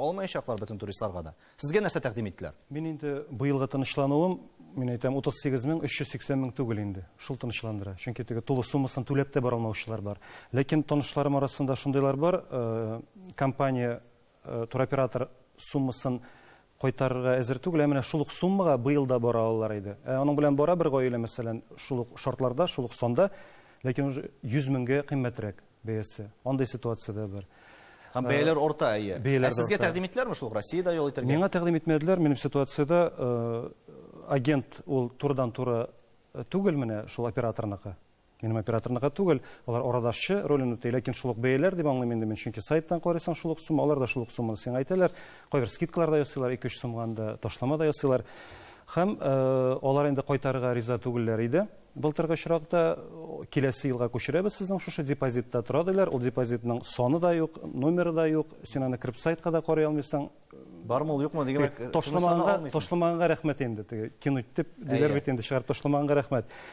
алмаячаклар бөтен туристларга да. Сезгә нәрсә тәкъдим иттеләр? Мин инде быелгы тынычлануым, мин әйтәм 38,380 түгел инде. Шул тынычландыра. Чөнки теге тулы суммасын түләп тә бара алмаучылар бар. Ләкин танышларым арасында шундыйлар бар, компания туроператор суммасын кайтарырга әзер түгел, менә шул ук суммага быел да бара алалар иде. Аның белән бара бер гаилә мәсәлән, шул ук шартларда, шул ук сонда, ләкин уже 100 меңгә кыйммәтрәк бәясе. Андай ситуациядә бар. Һәм бәяләр орта, әйе. Сезгә тәкъдим иттеләрме шул Россиядә ял итәргә? Миңа тәкъдим итмәделәр. Минем ситуациядә агент ул турыдан-туры түгел менә шул операторныкы. Минем операторныкы түгел. Алар арадашчы ролен үтәй, ләкин шул ук бәяләр дип аңлыйм инде мин. Чөнки сайттан карасаң шул ук сумма, алар да шул ук сумманы сиңа әйтәләр. Кайбер скидкалар да ясыйлар, 2-3 сумганы да ташлама да ясыйлар. Һәм алар инде кайтарырга риза түгелләр иде. Былтыргы чиракта киләсе елга күчерәбез сезнең шушы депозитта тора диләр. Ул депозитның соны да юк, номеры да юк. Син аны кирип сайтка да карый алмыйсың. Бармы ул юкмы дигән Ташламаганга рәхмәт инде. Теге кино итеп диләр бит инде чыгарып ташламаганга рәхмәт.